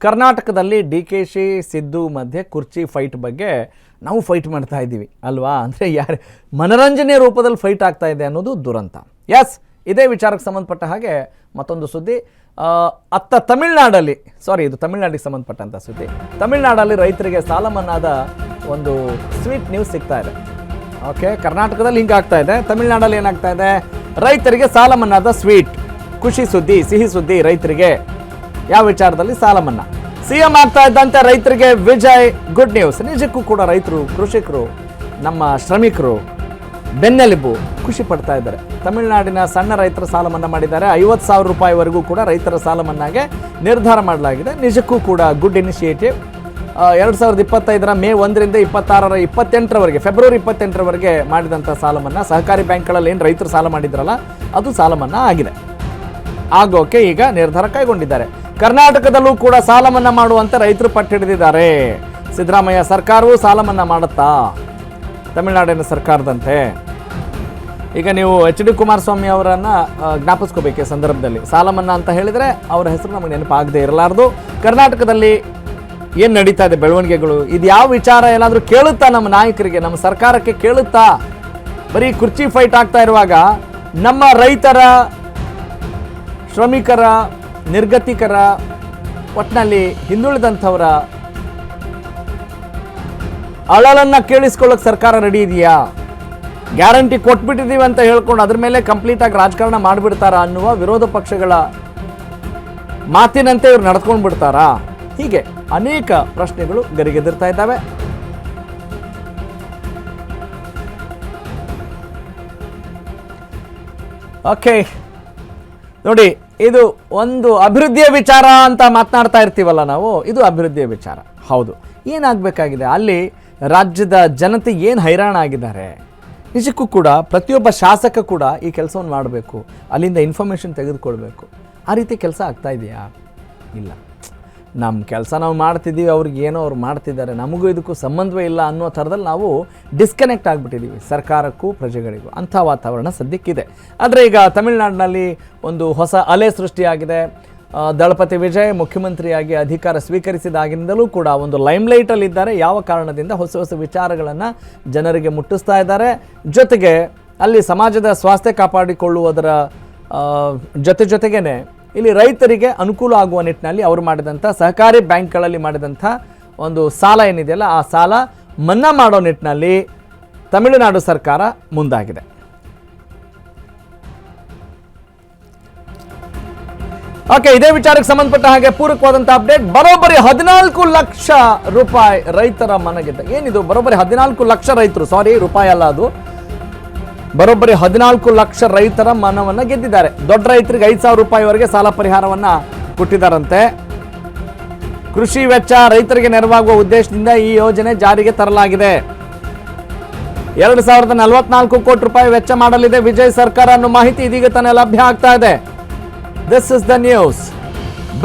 ಕರ್ನಾಟಕದಲ್ಲಿ ಡಿ.ಕೆ.ಶಿ ಸಿದ್ದು ಮಧ್ಯೆ ಕುರ್ಚಿ ಫೈಟ್ ಬಗ್ಗೆ ನಾವು ಫೈಟ್ ಮಾಡ್ತಾ ಇದ್ದೀವಿ ಅಲ್ವಾ? ಅಂದರೆ ಮನರಂಜನೆ ರೂಪದಲ್ಲಿ ಫೈಟ್ ಆಗ್ತಾ ಇದೆ ಅನ್ನೋದು ದುರಂತ. ಎಸ್, ಇದೇ ವಿಚಾರಕ್ಕೆ ಸಂಬಂಧಪಟ್ಟ ಹಾಗೆ ಮತ್ತೊಂದು ಸುದ್ದಿ. ತಮಿಳ್ನಾಡಲ್ಲಿ ಇದು ತಮಿಳ್ನಾಡಿಗೆ ಸಂಬಂಧಪಟ್ಟಂಥ ಸುದ್ದಿ. ತಮಿಳ್ನಾಡಲ್ಲಿ ರೈತರಿಗೆ ಸಾಲ ಮನ್ನಾದ ಒಂದು ಸ್ವೀಟ್ ನ್ಯೂಸ್ ಸಿಗ್ತಾ ಇದೆ. ಓಕೆ, ಕರ್ನಾಟಕದಲ್ಲಿ ಹಿಂಗಾಗ್ತಾ ಇದೆ, ತಮಿಳ್ನಾಡಲ್ಲಿ ಏನಾಗ್ತಾ ಇದೆ? ರೈತರಿಗೆ ಸಾಲ ಮನ್ನಾದ ಸ್ವೀಟ್, ಖುಷಿ ಸುದ್ದಿ, ಸಿಹಿ ಸುದ್ದಿ ರೈತರಿಗೆ. ಯಾವ ವಿಚಾರದಲ್ಲಿ? ಸಾಲ ಮನ್ನಾ. ಸಿಎಂ ಆಗ್ತಾ ಇದ್ದಂತೆ ರೈತರಿಗೆ ವಿಜಯ್ ಗುಡ್ ನ್ಯೂಸ್. ನಿಜಕ್ಕೂ ಕೂಡ ರೈತರು, ಕೃಷಿಕರು, ನಮ್ಮ ಶ್ರಮಿಕರು ಬೆನ್ನೆಲುಬು ಖುಷಿ ಪಡ್ತಾ ಇದ್ದಾರೆ. ತಮಿಳುನಾಡಿನ ಸಣ್ಣ ರೈತರ ಸಾಲ ಮನ್ನಾ ಮಾಡಿದ್ದಾರೆ. 50,000 ರೂಪಾಯಿವರೆಗೂ ಕೂಡ ರೈತರ ಸಾಲ ಮನ್ನಾಗೆ ನಿರ್ಧಾರ ಮಾಡಲಾಗಿದೆ. ನಿಜಕ್ಕೂ ಕೂಡ ಗುಡ್ ಇನಿಷಿಯೇಟಿವ್. 2025 ಮೇ 1ರಿಂದ 28ರವರೆಗೆ ಫೆಬ್ರವರಿ 28ರವರೆಗೆ ಮಾಡಿದಂಥ ಸಾಲ ಮನ್ನಾ, ಸಹಕಾರಿ ಬ್ಯಾಂಕ್ಗಳಲ್ಲಿ ಏನು ರೈತರು ಸಾಲ ಮಾಡಿದ್ರಲ್ಲ ಅದು ಸಾಲ ಮನ್ನಾ ಆಗಿದೆ. ಆಗೋಕೆ ಈಗ ನಿರ್ಧಾರ ಕೈಗೊಂಡಿದ್ದಾರೆ. ಕರ್ನಾಟಕದಲ್ಲೂ ಕೂಡ ಸಾಲ ಮನ್ನಾ ಮಾಡುವಂತೆ ರೈತರು ಪಟ್ಟು ಹಿಡಿದಿದ್ದಾರೆ. ಸಿದ್ದರಾಮಯ್ಯ ಸರ್ಕಾರವೂ ಸಾಲ ಮನ್ನಾ ಮಾಡುತ್ತಾ ತಮಿಳುನಾಡಿನ ಸರ್ಕಾರದಂತೆ? ಈಗ ನೀವು ಎಚ್.ಡಿ. ಕುಮಾರಸ್ವಾಮಿ ಅವರನ್ನು ಜ್ಞಾಪಿಸ್ಕೋಬೇಕು. ಈ ಸಂದರ್ಭದಲ್ಲಿ ಸಾಲ ಮನ್ನಾ ಅಂತ ಹೇಳಿದರೆ ಅವರ ಹೆಸರು ನಮಗೆ ನೆನಪಾಗದೇ ಇರಲಾರ್ದು. ಕರ್ನಾಟಕದಲ್ಲಿ ಏನು ನಡೀತಾ ಇದೆ ಬೆಳವಣಿಗೆಗಳು, ಇದು ಯಾವ ವಿಚಾರ ಏನಾದರೂ ಕೇಳುತ್ತಾ ನಮ್ಮ ನಾಯಕರಿಗೆ, ನಮ್ಮ ಸರ್ಕಾರಕ್ಕೆ ಕೇಳುತ್ತಾ? ಬರೀ ಕುರ್ಚಿ ಫೈಟ್ ಆಗ್ತಾ ಇರುವಾಗ ನಮ್ಮ ರೈತರ, ಶ್ರಮಿಕರ, ನಿರ್ಗತಿಕರ, ಒಟ್ಟಿನಲ್ಲಿ ಹಿಂದುಳಿದಂಥವರ ಅಳಲನ್ನು ಕೇಳಿಸ್ಕೊಳ್ಳೋಕೆ ಸರ್ಕಾರ ರೆಡಿ ಇದೆಯಾ? ಗ್ಯಾರಂಟಿ ಕೊಟ್ಬಿಟ್ಟಿದ್ದೀವಿ ಅಂತ ಹೇಳ್ಕೊಂಡು ಅದ್ರ ಮೇಲೆ ಕಂಪ್ಲೀಟಾಗಿ ರಾಜಕಾರಣ ಮಾಡಿಬಿಡ್ತಾರಾ ಅನ್ನುವ ವಿರೋಧ ಪಕ್ಷಗಳ ಮಾತಿನಂತೆ ಇವ್ರು ನಡ್ಕೊಂಡು ಬಿಡ್ತಾರಾ? ಹೀಗೆ ಅನೇಕ ಪ್ರಶ್ನೆಗಳು ಗರಿಗೆದರ್ತಾ ಇದ್ದಾವೆ. ಓಕೆ ನೋಡಿ, ಇದು ಒಂದು ಅಭಿವೃದ್ಧಿಯ ವಿಚಾರ ಅಂತ ಮಾತನಾಡ್ತಾ ಇರ್ತೀವಲ್ಲ ನಾವು, ಇದು ಅಭಿವೃದ್ಧಿಯ ವಿಚಾರ. ಹೌದು, ಏನಾಗಬೇಕಾಗಿದೆ ಅಲ್ಲಿ? ರಾಜ್ಯದ ಜನತೆ ಏನು ಹೈರಾಣ ಆಗಿದ್ದಾರೆ. ನಿಜಕ್ಕೂ ಕೂಡ ಪ್ರತಿಯೊಬ್ಬ ಶಾಸಕ ಕೂಡ ಈ ಕೆಲಸವನ್ನು ಮಾಡಬೇಕು, ಅಲ್ಲಿಂದ ಇನ್ಫಾರ್ಮೇಷನ್ ತೆಗೆದುಕೊಳ್ಬೇಕು. ಆ ರೀತಿ ಕೆಲಸ ಆಗ್ತಾ ಇದೆಯಾ? ಇಲ್ಲ. ನಮ್ಮ ಕೆಲಸ ನಾವು ಮಾಡ್ತಿದ್ದೀವಿ, ಅವ್ರಿಗೆ ಏನೋ ಅವ್ರು ಮಾಡ್ತಿದ್ದಾರೆ, ನಮಗೂ ಇದಕ್ಕೂ ಸಂಬಂಧವೇ ಇಲ್ಲ ಅನ್ನೋ ಥರದಲ್ಲಿ ನಾವು ಡಿಸ್ಕನೆಕ್ಟ್ ಆಗಿಬಿಟ್ಟಿದ್ದೀವಿ ಸರ್ಕಾರಕ್ಕೂ ಪ್ರಜೆಗಳಿಗೂ. ಅಂಥ ವಾತಾವರಣ ಸದ್ಯಕ್ಕಿದೆ. ಆದರೆ ಈಗ ತಮಿಳುನಾಡಿನಲ್ಲಿ ಒಂದು ಹೊಸ ಅಲೆ ಸೃಷ್ಟಿಯಾಗಿದೆ. ದಳಪತಿ ವಿಜಯ್ ಮುಖ್ಯಮಂತ್ರಿಯಾಗಿ ಅಧಿಕಾರ ಸ್ವೀಕರಿಸಿದಾಗಿನಿಂದಲೂ ಕೂಡ ಒಂದು ಲೈಮ್ಲೈಟಲ್ಲಿದ್ದಾರೆ. ಯಾವ ಕಾರಣದಿಂದ? ಹೊಸ ಹೊಸ ವಿಚಾರಗಳನ್ನು ಜನರಿಗೆ ಮುಟ್ಟಿಸ್ತಾ ಇದ್ದಾರೆ. ಜೊತೆಗೆ ಅಲ್ಲಿ ಸಮಾಜದ ಸ್ವಾಸ್ಥ್ಯ ಕಾಪಾಡಿಕೊಳ್ಳುವುದರ ಜೊತೆಗೇ ಇಲ್ಲಿ ರೈತರಿಗೆ ಅನುಕೂಲ ಆಗುವ ನಿಟ್ಟಿನಲ್ಲಿ ಅವರು ಮಾಡಿದಂಥ ಸಹಕಾರಿ ಬ್ಯಾಂಕ್ಗಳಲ್ಲಿ ಮಾಡಿದಂಥ ಒಂದು ಸಾಲ ಏನಿದೆಯಲ್ಲ, ಆ ಸಾಲ ಮನ್ನಾ ಮಾಡೋ ನಿಟ್ಟಿನಲ್ಲಿ ತಮಿಳುನಾಡು ಸರ್ಕಾರ ಮುಂದಾಗಿದೆ. ಓಕೆ, ಇದೇ ವಿಚಾರಕ್ಕೆ ಸಂಬಂಧಪಟ್ಟ ಹಾಗೆ ಪೂರಕವಾದಂಥ ಅಪ್ಡೇಟ್. ಬರೋಬ್ಬರಿ 14 ಲಕ್ಷ ರೂಪಾಯಿ ರೈತರ ಮನೆಗೆದ್ದ. ಏನಿದು? ಬರೋಬ್ಬರಿ 14 ಲಕ್ಷ ರೈತರು, ರೂಪಾಯಿ ಅಲ್ಲ ಅದು, ಬರೋಬ್ಬರಿ 14 ಲಕ್ಷ ರೈತರ ಮನವನ್ನು ಗೆದ್ದಿದ್ದಾರೆ. ದೊಡ್ಡ ರೈತರಿಗೆ 5,000 ರೂಪಾಯಿವರೆಗೆ ಸಾಲ ಪರಿಹಾರವನ್ನು ಕೊಟ್ಟಿದ್ದಾರಂತೆ. ಕೃಷಿ ವೆಚ್ಚ ರೈತರಿಗೆ ನೆರವಾಗುವ ಉದ್ದೇಶದಿಂದ ಈ ಯೋಜನೆ ಜಾರಿಗೆ ತರಲಾಗಿದೆ. 2044 ಕೋಟಿ ರೂಪಾಯಿ ವೆಚ್ಚ ಮಾಡಲಿದೆ ವಿಜಯ್ ಸರ್ಕಾರ ಅನ್ನೋ ಮಾಹಿತಿ ಇದೀಗ ತಾನೇ ಲಭ್ಯ ಆಗ್ತಾ ಇದೆ. This is the news,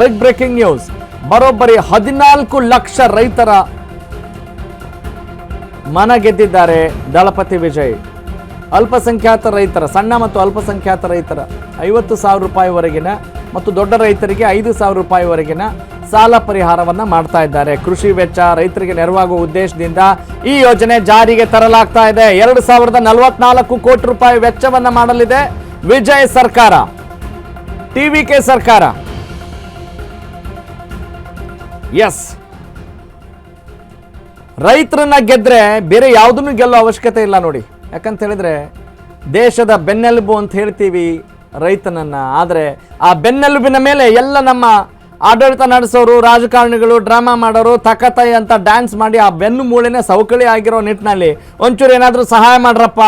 big breaking news. ಬರೋಬ್ಬರಿ 14 ಲಕ್ಷ ರೈತರ ಮನ ಗೆದ್ದಿದ್ದಾರೆ ದಳಪತಿ ವಿಜಯ್. ಅಲ್ಪಸಂಖ್ಯಾತ ರೈತರ, ಸಣ್ಣ ಮತ್ತು ಅಲ್ಪಸಂಖ್ಯಾತ ರೈತರ 50,000 ರೂಪಾಯಿವರೆಗಿನ ಮತ್ತು ದೊಡ್ಡ ರೈತರಿಗೆ 5,000 ರೂಪಾಯಿವರೆಗಿನ ಸಾಲ ಪರಿಹಾರವನ್ನು ಮಾಡ್ತಾ ಇದ್ದಾರೆ. ಕೃಷಿ ವೆಚ್ಚ ರೈತರಿಗೆ ನೆರವಾಗುವ ಉದ್ದೇಶದಿಂದ ಈ ಯೋಜನೆ ಜಾರಿಗೆ ತರಲಾಗ್ತಾ ಇದೆ. 2044 ಕೋಟಿ ರೂಪಾಯಿ ವೆಚ್ಚವನ್ನು ಮಾಡಲಿದೆ ವಿಜಯ್ ಸರ್ಕಾರ, ಟಿವಿಕೆ ಸರ್ಕಾರ. ಎಸ್, ರೈತರನ್ನ ಗೆದ್ರೆ ಬೇರೆ ಯಾವುದನ್ನು ಗೆಲ್ಲೋ ಅವಶ್ಯಕತೆ ಇಲ್ಲ ನೋಡಿ. ಯಾಕಂತ ಹೇಳಿದ್ರೆ ದೇಶದ ಬೆನ್ನೆಲುಬು ಅಂತ ಹೇಳ್ತೀವಿ ರೈತನನ್ನ. ಆದರೆ ಆ ಬೆನ್ನೆಲುಬಿನ ಮೇಲೆ ಎಲ್ಲ ನಮ್ಮ ಆಡಳಿತ ನಡೆಸೋರು, ರಾಜಕಾರಣಿಗಳು, ಡ್ರಾಮಾ ಮಾಡೋರು, ತಕತಾಯಿ ಅಂತ ಡ್ಯಾನ್ಸ್ ಮಾಡಿ ಆ ಬೆನ್ನು ಮೂಳೆನೇ ಸವಕಳಿ ಆಗಿರೋ ನಿಟ್ಟಿನಲ್ಲಿ ಒಂಚೂರು ಏನಾದರೂ ಸಹಾಯ ಮಾಡ್ರಪ್ಪ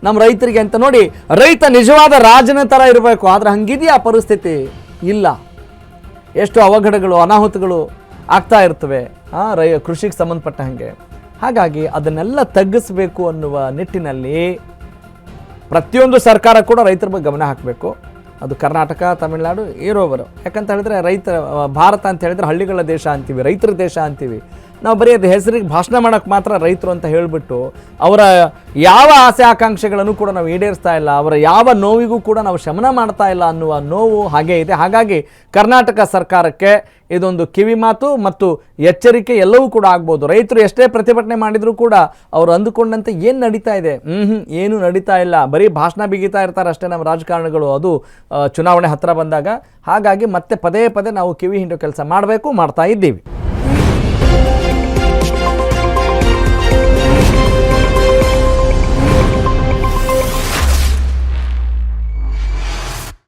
ನಮ್ಮ ರೈತರಿಗೆ ಅಂತ ನೋಡಿ. ರೈತ ನಿಜವಾದ ರಾಜನ ಥರ ಇರಬೇಕು. ಆದರೆ ಹಂಗಿದೆಯಾ ಪರಿಸ್ಥಿತಿ? ಇಲ್ಲ. ಎಷ್ಟು ಅವಘಡಗಳು, ಅನಾಹುತಗಳು ಆಗ್ತಾ ಇರ್ತವೆ ಕೃಷಿಗೆ ಸಂಬಂಧಪಟ್ಟ ಹಾಗೆ. ಹಾಗಾಗಿ ಅದನ್ನೆಲ್ಲ ತಗ್ಗಿಸಬೇಕು ಅನ್ನುವ ನಿಟ್ಟಿನಲ್ಲಿ ಪ್ರತಿಯೊಂದು ಸರ್ಕಾರ ಕೂಡ ರೈತರ ಬಗ್ಗೆ ಗಮನ ಹಾಕಬೇಕು. ಅದು ಕರ್ನಾಟಕ, ತಮಿಳುನಾಡು ಇರೋವರು. ಯಾಕಂತ ಹೇಳಿದ್ರೆ ಭಾರತ ಅಂತ ಹೇಳಿದ್ರೆ ಹಳ್ಳಿಗಳ ದೇಶ ಅಂತೀವಿ, ರೈತರ ದೇಶ ಅಂತೀವಿ. ನಾವು ಬರೀ ಅದು ಹೆಸರಿಗೆ ಭಾಷಣ ಮಾಡೋಕ್ಕೆ ಮಾತ್ರ ರೈತರು ಅಂತ ಹೇಳಿಬಿಟ್ಟು ಅವರ ಯಾವ ಆಸೆ ಆಕಾಂಕ್ಷೆಗಳನ್ನು ಕೂಡ ನಾವು ಈಡೇರಿಸ್ತಾ ಇಲ್ಲ, ಅವರ ಯಾವ ನೋವಿಗೂ ಕೂಡ ನಾವು ಶಮನ ಮಾಡ್ತಾ ಇಲ್ಲ ಅನ್ನುವ ನೋವು ಹಾಗೇ ಇದೆ. ಹಾಗಾಗಿ ಕರ್ನಾಟಕ ಸರ್ಕಾರಕ್ಕೆ ಇದೊಂದು ಕಿವಿ ಮಾತು ಮತ್ತು ಎಚ್ಚರಿಕೆ ಎಲ್ಲವೂ ಕೂಡ ಆಗ್ಬೋದು. ರೈತರು ಎಷ್ಟೇ ಪ್ರತಿಭಟನೆ ಮಾಡಿದರೂ ಕೂಡ ಅವರು ಅಂದುಕೊಂಡಂತೆ ಏನು ನಡೀತಾ ಇದೆ, ಏನು ನಡೀತಾ ಇಲ್ಲ, ಬರೀ ಭಾಷಣ ಬಿಗಿತಾ ಇರ್ತಾರೆ ಅಷ್ಟೇ ನಮ್ಮ ರಾಜಕಾರಣಿಗಳು, ಅದು ಚುನಾವಣೆ ಹತ್ತಿರ ಬಂದಾಗ. ಹಾಗಾಗಿ ಮತ್ತೆ ಪದೇ ಪದೇ ನಾವು ಕಿವಿ ಹಿಂಡೋ ಕೆಲಸ ಮಾಡಬೇಕು, ಮಾಡ್ತಾ ಇದ್ದೀವಿ.